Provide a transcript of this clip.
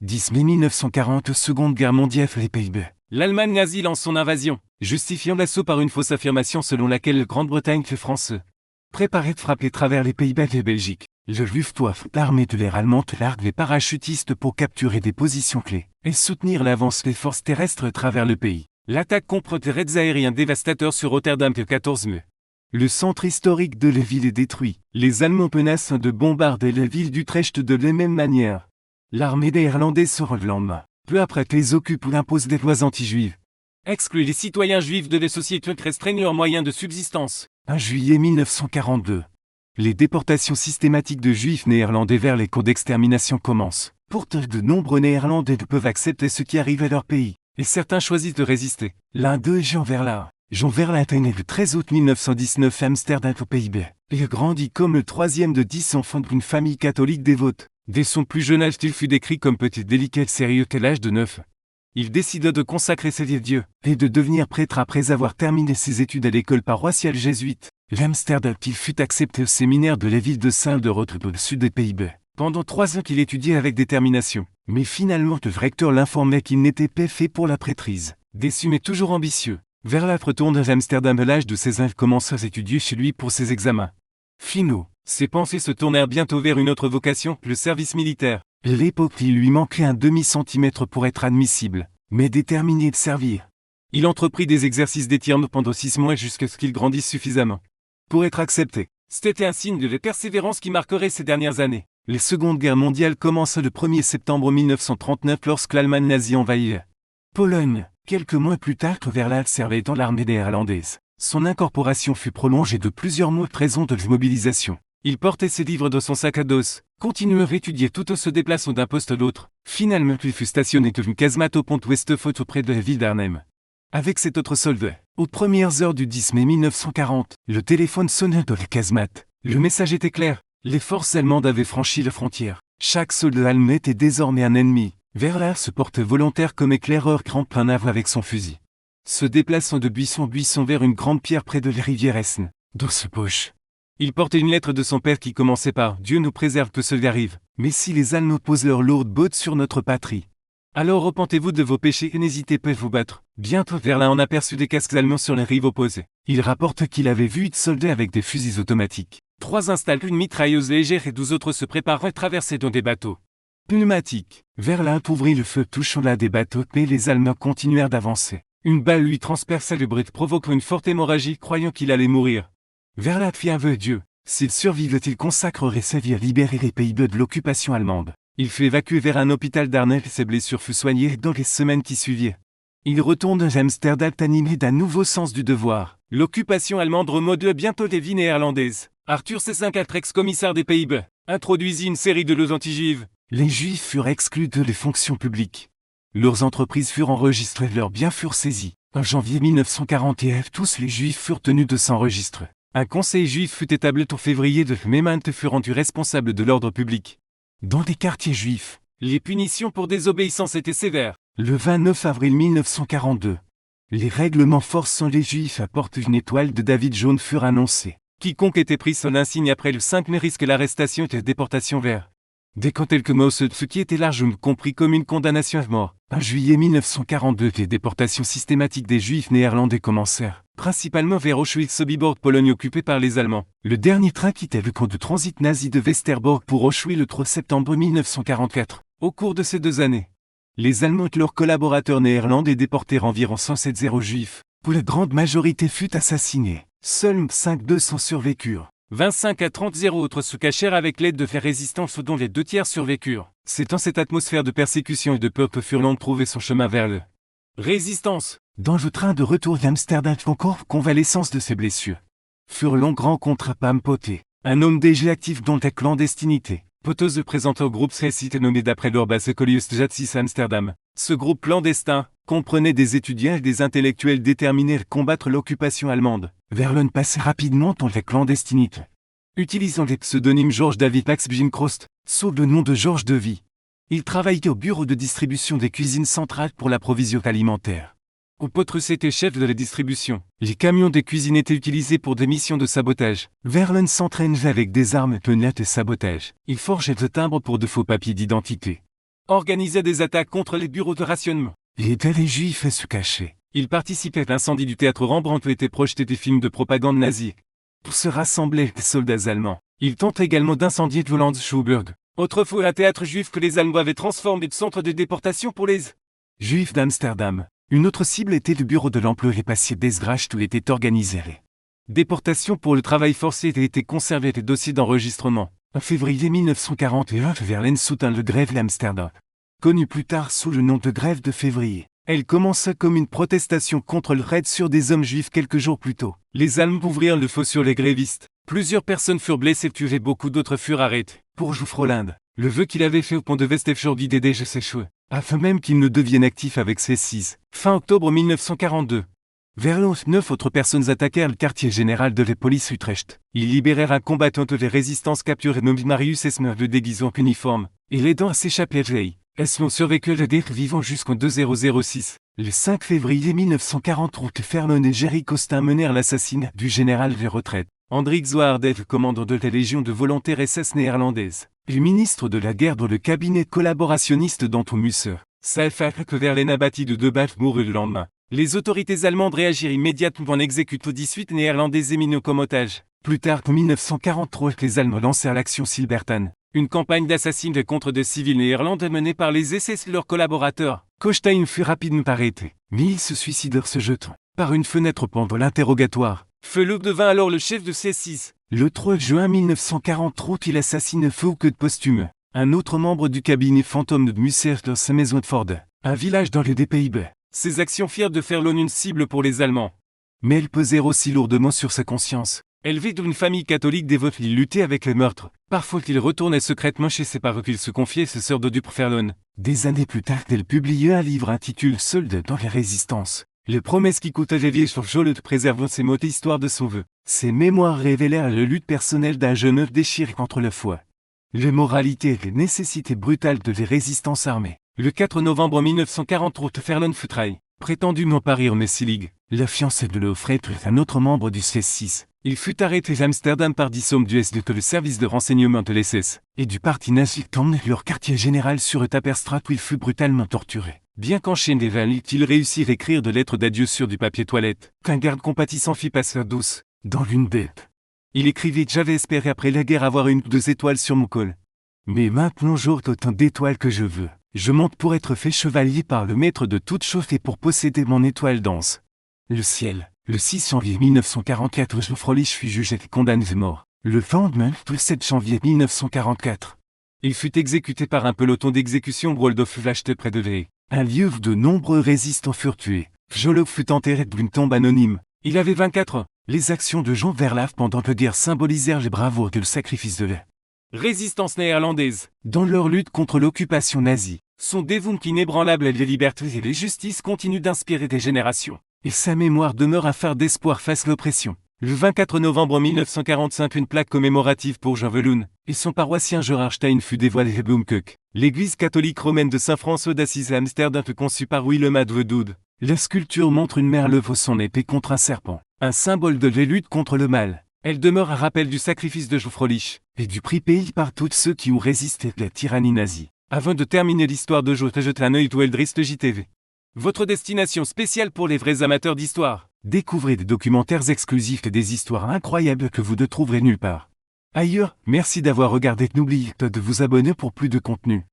10 mai 1940, Seconde Guerre mondiale, les Pays-Bas. L'Allemagne nazie lance son invasion, justifiant l'assaut par une fausse affirmation selon laquelle la Grande-Bretagne fait France préparait de frapper travers les Pays-Bas et Belgique. Le Luftwaffe, l'armée de l'air allemande, largue les parachutistes pour capturer des positions clés et soutenir l'avance des forces terrestres à travers le pays. L'attaque comprend des raids aériens dévastateurs sur Rotterdam le 14 mai. Le centre historique de la ville est détruit. Les Allemands menacent de bombarder la ville d'Utrecht de la même manière. L'armée néerlandaise se rend le lendemain, peu après que les occupent ou imposent des lois anti-juives. Exclut les citoyens juifs de la société restreignent leurs moyens de subsistance. 1 juillet 1942. Les déportations systématiques de juifs néerlandais vers les camps d'extermination commencent. Pourtant, de nombreux néerlandais ne peuvent accepter ce qui arrive à leur pays, et certains choisissent de résister. L'un d'eux est Jean Verlaat. Jean Verlaat est né le 13 août 1919 à Amsterdam aux Pays-Bas. Il grandit comme le troisième de 10 enfants d'une famille catholique dévote. Dès son plus jeune âge, il fut décrit comme petit, délicat et sérieux qu'à l'âge de 9. Il décida de consacrer sa vie à Dieu et de devenir prêtre après avoir terminé ses études à l'école paroissiale jésuite. L'Amsterdam, il fut accepté au séminaire de la ville de Saint-de-Rotre au sud des Pays-Bas. Pendant 3 ans qu'il étudiait avec détermination. Mais finalement, le recteur l'informait qu'il n'était pas fait pour la prêtrise. Déçu mais toujours ambitieux, Verlaat retourne à Amsterdam à l'âge de 16 ans et commence à étudier chez lui pour ses examens finaux. Ses pensées se tournèrent bientôt vers une autre vocation, le service militaire. À l'époque, il lui manquait un demi-centimètre pour être admissible, mais déterminé de servir. Il entreprit des exercices d'étirement pendant 6 mois jusqu'à ce qu'il grandisse suffisamment pour être accepté. C'était un signe de la persévérance qui marquerait ces dernières années. La Seconde Guerre mondiale commence le 1er septembre 1939 lorsque l'Allemagne nazie envahit Pologne. Quelques mois plus tard, Verlaat servait dans l'armée néerlandaise. Son incorporation fut prolongée de plusieurs mois de raison de mobilisation. Il portait ses livres dans son sac à dos, continuait à étudier tout en se déplaçant d'un poste à l'autre. Finalement, il fut stationné devenu casemate au pont Westfort auprès de la ville d'Arnhem. Avec cet autre soldat, aux premières heures du 10 mai 1940, le téléphone sonna dans la casemate. Le message était clair. Les forces allemandes avaient franchi la frontière. Chaque soldat allemand était désormais un ennemi. Verlaat se portait volontaire comme éclaireur crampe un havre avec son fusil. Se déplaçant de buisson en buisson vers une grande pierre près de la rivière Esne, dans sa poche. Il portait une lettre de son père qui commençait par « Dieu nous préserve que cela arrive, mais si les Allemands posent leurs lourdes bottes sur notre patrie. Alors repentez-vous de vos péchés et n'hésitez pas à vous battre. » Bientôt Verlaat en aperçut des casques allemands sur la rive opposée. Il rapporte qu'il avait vu 8 soldats avec des fusils automatiques. 3 installent une mitrailleuse légère et 12 autres se préparent à traverser dans des bateaux pneumatiques. Verlaat ouvrit le feu touchant l'un des bateaux, mais les Allemands continuèrent d'avancer. Une balle lui transperça le bras, provoquant une forte hémorragie, croyant qu'il allait mourir. Verlaat fit un vœu à Dieu. S'il survivait, il consacrerait sa vie à libérer les Pays-Bas de l'occupation allemande. Il fut évacué vers un hôpital d'Arnhem et ses blessures furent soignées dans les semaines qui suivirent. Il retourne à Amsterdam animé d'un nouveau sens du devoir. L'occupation allemande remodela bientôt les vies néerlandaises. Arthur C5, ex-commissaire des Pays-Bas, introduisit une série de lois anti-juives. Les Juifs furent exclus de les fonctions publiques. Leurs entreprises furent enregistrées, leurs biens furent saisis. En janvier 1941, tous les Juifs furent tenus de s'enregistrer. Un conseil juif fut établi en février de même et fut rendu responsable de l'ordre public. Dans des quartiers juifs, les punitions pour désobéissance étaient sévères. Le 29 avril 1942, les règlements forçant les Juifs à porter une étoile de David jaune furent annoncés. Quiconque était pris son insigne après le 5 mai risque l'arrestation et la déportation vers des camps tels que Mauthausen, ce qui était largement compris comme une condamnation à mort. En juillet 1942, les déportations systématiques des Juifs néerlandais commencèrent, principalement vers Auschwitz-Sobibor, Pologne occupée par les Allemands. Le dernier train quittait le camp de transit nazi de Westerbork pour Auschwitz le 3 septembre 1944. Au cours de ces 2 années, les Allemands et leurs collaborateurs néerlandais déportèrent environ 170 Juifs, où la grande majorité fut assassinée. Seuls 5-200 survécurent. 25 à 30 autres se cachèrent avec l'aide de faits résistance dont les 2 tiers survécurent. C'est dans cette atmosphère de persécution et de peur que Furlan trouvait son chemin vers le résistance. Dans le train de retour d'Amsterdam, encore convalescence de ses blessures. Furlan rencontra Pam Poté, un homme déjà actif dans la clandestinité. Poté se présenta au groupe Srecit nommé d'après l'Orbas Ecolius Jadsis à Amsterdam. Ce groupe clandestin comprenait des étudiants et des intellectuels déterminés à combattre l'occupation allemande. Verlaat passait rapidement dans la clandestinité, utilisant les pseudonymes Georges David Max Bincrost, sous le nom de Georges Devy. Il travaillait au bureau de distribution des cuisines centrales pour la provision alimentaire. Potrus était chef de la distribution. Les camions des cuisines étaient utilisés pour des missions de sabotage. Verlaat s'entraînait avec des armes, pneus et sabotage. Il forgeait de timbres pour de faux papiers d'identité. organisait des attaques contre les bureaux de rationnement. Il aidait les Juifs à se cacher. Il participait à l'incendie du théâtre Rembrandt où étaient projetés des films de propagande nazie. Pour se rassembler les soldats allemands. Il tente également d'incendier Wohlandschuberg, autrefois un théâtre juif que les Allemands avaient transformé de centre de déportation pour les Juifs d'Amsterdam. Une autre cible était le bureau de l'emploi répassier d'Esgracht où était organisé les déportations pour le travail forcé et étaient conservés des dossiers d'enregistrement. En février 1941, Verlaine soutint le grève d'Amsterdam, connu plus tard sous le nom de grève de février. Elle commença comme une protestation contre le raid sur des hommes juifs quelques jours plus tôt. Les Allemands ouvrirent le feu sur les grévistes. Plusieurs personnes furent blessées tuées et beaucoup d'autres furent arrêtées. Pour Jouffroland, le vœu qu'il avait fait au pont de Westefjord d'aider ses cheveux, afin même qu'il ne devienne actif avec ses six. Fin octobre 1942. Vers 9 autres personnes attaquèrent le quartier général de la police Utrecht. Ils libérèrent un combattant de la résistance capturé nommé Marius Esmer de déguisant uniforme, et l'aidant à s'échapper de veille. Esmer survécut le délire vivant jusqu'en 2006. Le 5 février 1940, Ferlon et Jerry Costin menèrent l'assassinat du général vers retraite. Hendrik Zwaardev, commandant de la Légion de volontaires SS néerlandaise. Le ministre de la guerre dans le cabinet collaborationniste d'Anton Musser. Saalfach Verlaine abattu de 2 balles mourut le lendemain. Les autorités allemandes réagirent immédiatement en exécutant 18 néerlandais éminents comme otages. Plus tard, en 1943, les Allemands lancèrent l'action Silbertan. Une campagne d'assassinat contre des civils néerlandais menée par les SS et leurs collaborateurs. Kostein fut rapidement arrêté, mais il se suicidèrent se jetant par une fenêtre pendant l'interrogatoire. Feluk devint alors le chef de C6. Le 3 juin 1943, il assassine Fouque de Posthume, un autre membre du cabinet fantôme de Musser dans sa maison de Ford, un village dans les Pays-Bas. Ces actions firent de Ferlon une cible pour les Allemands. Mais elles pesèrent aussi lourdement sur sa conscience. Élevé d'une famille catholique dévote, il luttait avec les meurtres. Parfois il retournait secrètement chez ses parents qu'il se confiait à ses sœurs de Dupre Ferlon. Des années plus tard, elle publie un livre intitulé Solde dans la résistance. Les promesses qui coûtent à la vieille sur Jolle de préserver ses mots histoire de son vœu. Ses mémoires révélèrent la lutte personnelle d'un jeune homme déchiré contre la foi. Les moralités et les nécessités brutales de la résistance armée. Le 4 novembre 1943, Ferlon fut trahi, prétendument par Irme Selig, la fiancée de Leofred, un autre membre du C6. Il fut arrêté à Amsterdam par 10 hommes du SD, le service de renseignement de l'SS, et du parti nazi emmené leur quartier général sur Taperstraat où il fut brutalement torturé. Bien qu'enchaîné, il réussit à écrire de lettres d'adieu sur du papier toilette, qu'un garde compatissant fit passer douce, dans l'une d'elles. Il écrivait « J'avais espéré après la guerre avoir 1 ou 2 étoiles sur mon col. Mais maintenant j'aurai autant d'étoiles que je veux. Je monte pour être fait chevalier par le maître de toute chose et pour posséder mon étoile d'anse. Le ciel. Le 6 janvier 1944, Jouffrolich fut jugé et condamné à mort. Le lendemain, le 7 janvier 1944, il fut exécuté par un peloton d'exécution Broldorf Vlachte près de Veille. Un lieu où de nombreux résistants furent tués. Jolot fut enterré d'une tombe anonyme. Il avait 24 ans. Les actions de Jean Verlave pendant la guerre symbolisèrent les bravoures et le sacrifice de la résistance néerlandaise. Dans leur lutte contre l'occupation nazie, son dévouement inébranlable à la liberté et la justice continue d'inspirer des générations. Et sa mémoire demeure un phare d'espoir face à l'oppression. Le 24 novembre 1945, une plaque commémorative pour Jean Veloun et son paroissien Gerard Stein fut dévoilée à Bloemkeuken. L'église catholique romaine de Saint-François d'Assise à Amsterdam fut conçue par Willem Advedoud. La sculpture montre une mère levant son épée contre un serpent, un symbole de la lutte contre le mal. Elle demeure un rappel du sacrifice de Jouffrolich et du prix payé par tous ceux qui ont résisté à la tyrannie nazie. Avant de terminer l'histoire de Joe, jette un œil à Eldrist JTV. Votre destination spéciale pour les vrais amateurs d'histoire. Découvrez des documentaires exclusifs et des histoires incroyables que vous ne trouverez nulle part ailleurs. Merci d'avoir regardé. N'oubliez pas de vous abonner pour plus de contenu.